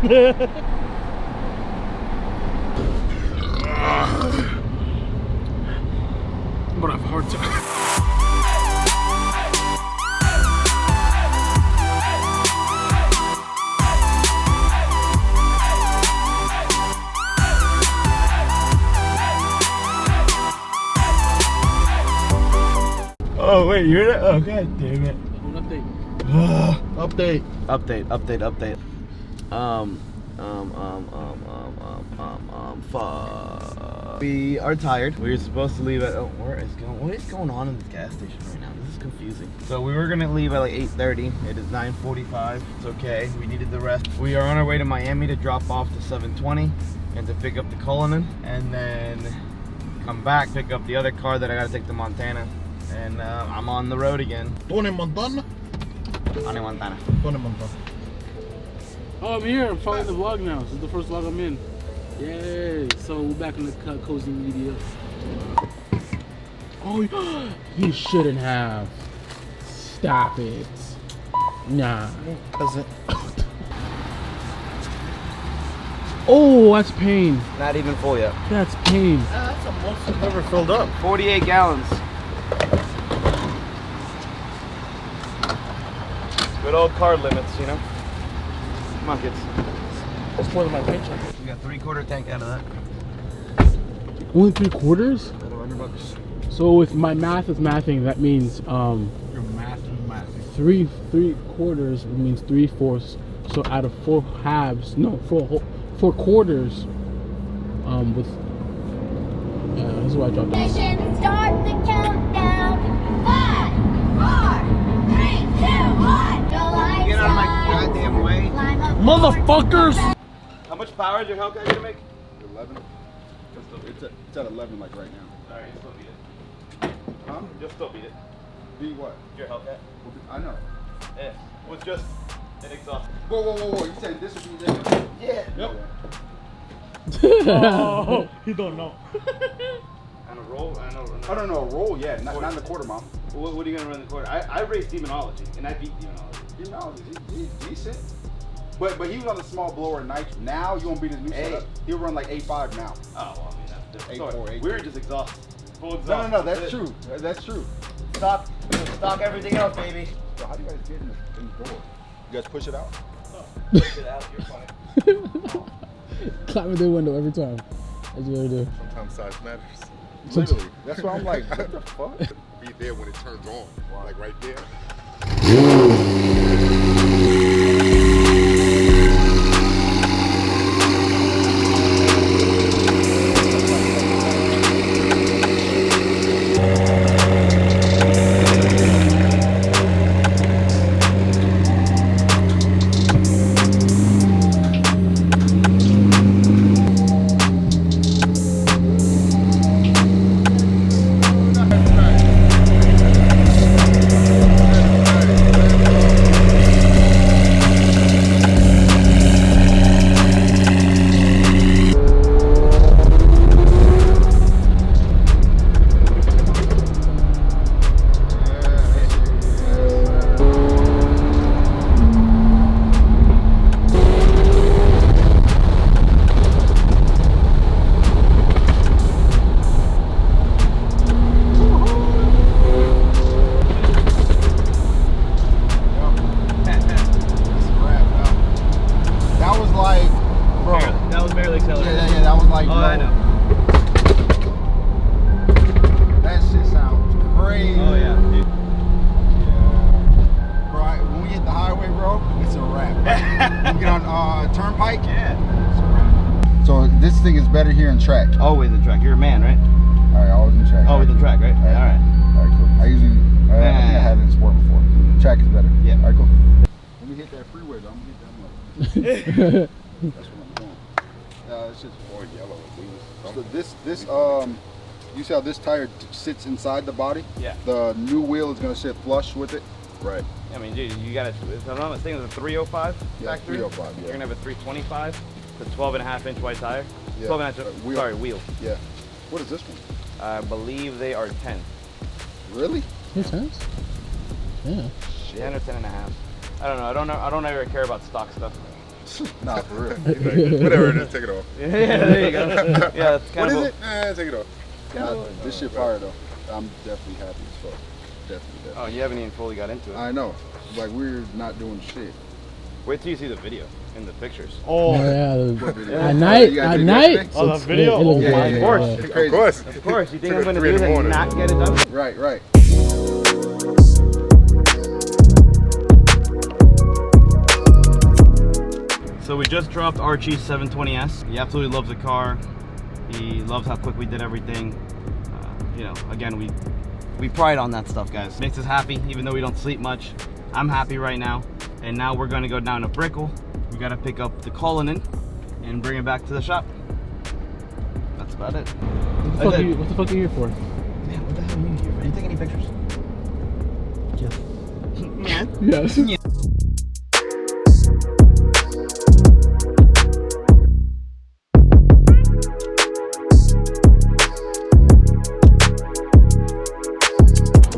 I'm gonna have a hard time. Oh wait, you hear that? Oh god damn it. Update. Update. Fuck. We are tired. We were supposed to leave at what is going on in this gas station right now? This is confusing. So we were gonna leave at like 8:30. It is 9:45. It's okay. We needed the rest. We are on our way to Miami to drop off the 720 and to pick up the Cullinan, and then come back, pick up the other car that I gotta take to Montana. And I'm on the road again. Tony Montana? Tony Montana. Tony Montana. Oh, I'm here. I'm following the vlog now. This is the first vlog I'm in. Yay. So we're back in the Cozzzy Media. Oh, you shouldn't have. Stop it. Nah. Doesn't. Oh, that's pain. Not even full yet. That's pain. That's the most I've ever filled up. 48 gallons. Good old car limits, you know? Come on, kids. That's more than my paycheck. We got 3/4 tank out of that. Only 3/4? About $100. So if my math is mathing, that means Your math is math. 3/4 means 3/4. So out of 4 halves, no, 4 quarters. With this is what I dropped down. Start the countdown. 5, 4, 3, 2, 1. Get out of my goddamn way. Motherfuckers! How much power is your Hellcat gonna make? 11. It's at 11 like right now. Alright, you'll still beat it. Huh? You'll still beat it. Be what? Your Hellcat? I know. Yeah. With just an exhaust. Whoa. You saying this would be different? Yeah. Yep. Oh, he don't know. On a roll? I know. I don't know, a roll, yeah. Not in the quarter, mom. What are you gonna run in the quarter? I raced Demonology, and I beat Demonology. You know, he's decent. But he was on the small blower at night. Now you won't beat his new setup. He'll run like 8.5 now. Oh, well, I mean, that's 8.4, 8.3. We were just exhausted. Full exhaust. No, that's true. That's true. Stock everything else, baby. So how do you guys get in the door? You guys push it out? Push it out, you're funny. Clapping the window every time. That's what I do. Sometimes size matters. Literally. That's why I'm like, what the fuck? Be there when it turns on. Like right there. better here in track. Always in track. You're a man, right? All right, always in track. Always in track, right? All right. All right, cool. I usually, I think I had it in sport before. Track is better. Yeah. All right, cool. When we hit that freeway, though, I'm gonna hit that much. That's what I'm doing. It's just Or yellow. so this you see how this tire sits inside the body? Yeah. The new wheel is gonna sit flush with it. Right. I mean, dude, you got to, if I'm not mistaken, it's a 305 Yeah, factory. 305, yeah. You're gonna have a 325, the 12.5-inch wide tire. Yeah. 12.5, Wheel. sorry, wheel. Yeah. What is this one? I believe they are 10. Really? 2 cents? Yeah. 10 or 10.5. I don't know. I don't ever care about stock stuff. Nah, for real. Whatever, just take it off. Yeah, there you go. Yeah, it's kind What of is it? Take it off. Nah, this shit fire though. I'm definitely happy as fuck. Definitely. Oh, you haven't even fully got into it. I know. Like we're not doing shit. Wait till you see the video and the pictures. Oh, Yeah, video? at night, You gotta at do night. that Oh, the video? It looks Yeah, good, yeah, of course. yeah. It's crazy. Of course. Of course, you think Took I'm us gonna 3 do in the this and morning. not get it done? Right, right. So we just dropped Archie's 720S. He absolutely loves the car. He loves how quick we did everything. You know, again, we pride on that stuff, guys. Makes us happy, even though we don't sleep much. I'm happy right now. And now we're gonna go down to Brickell. We gotta pick up the Cullinan and bring it back to the shop. That's about it. What the fuck are you here for? Man, what the hell are you here? Did you take any pictures? Yes. Yeah.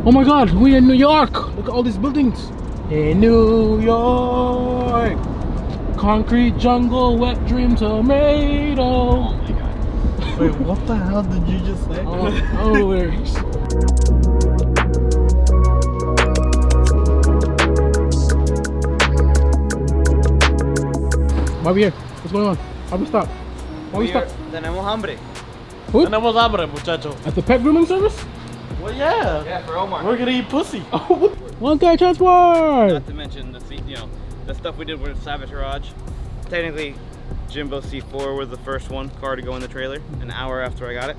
Oh my God, we're in New York. Look at all these buildings. In New York, concrete jungle, wet dream tomato. Oh my god. wait, what the hell did you just say? Oh, lyrics. Why we here? What's going on? Why we stop? Why we stop? Tenemos hambre. Who? Tenemos hambre, muchacho. At the pet grooming service? Well, yeah. Yeah, for Omar. We're gonna eat pussy. One guy transport. Not to mention the the stuff we did with Savage Garage. Technically, Jimbo C4 was the first car to go in the trailer an hour after I got it.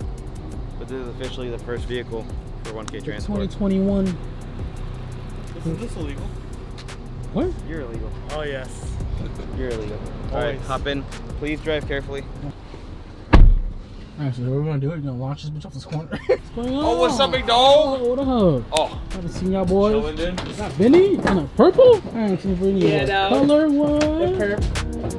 But this is officially the first vehicle for 1K transport. 2021. Isn't this illegal? What? You're illegal. Oh, yes. You're illegal. All right, Always. hop in. Please drive carefully. Alright, so what we're gonna do is we're gonna launch this bitch off this corner. What's going on? Oh, what's up, big dog? What up? Oh, Haven't seen y'all boys. chilling, dude. Got Vinny and a purple? I ain't seen Vinny. Yeah, no. Color one.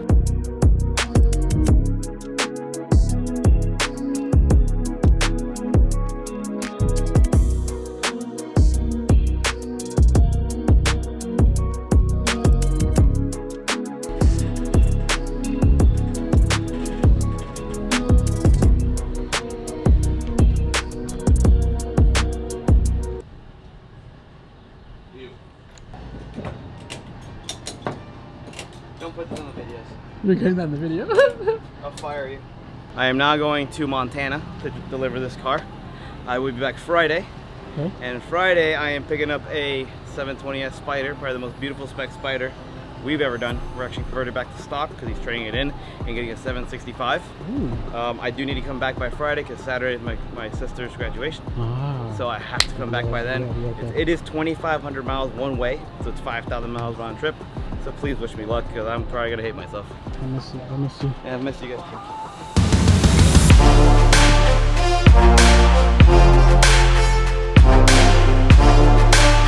Don't put this on the videos. You're getting that in the video. I'll fire you. I am now going to Montana to deliver this car. I will be back Friday. Okay. And Friday I am picking up a 720S Spider, probably the most beautiful spec Spider we've ever done. We're actually converted back to stock because he's trading it in and getting a 765. Ooh. I do need to come back by Friday because Saturday is my sister's graduation. Ah. So I have to come back by then. It is 2,500 miles one way, so it's 5,000 miles round trip. So please wish me luck because I'm probably gonna hate myself. I miss you. I miss you. And I miss you guys too.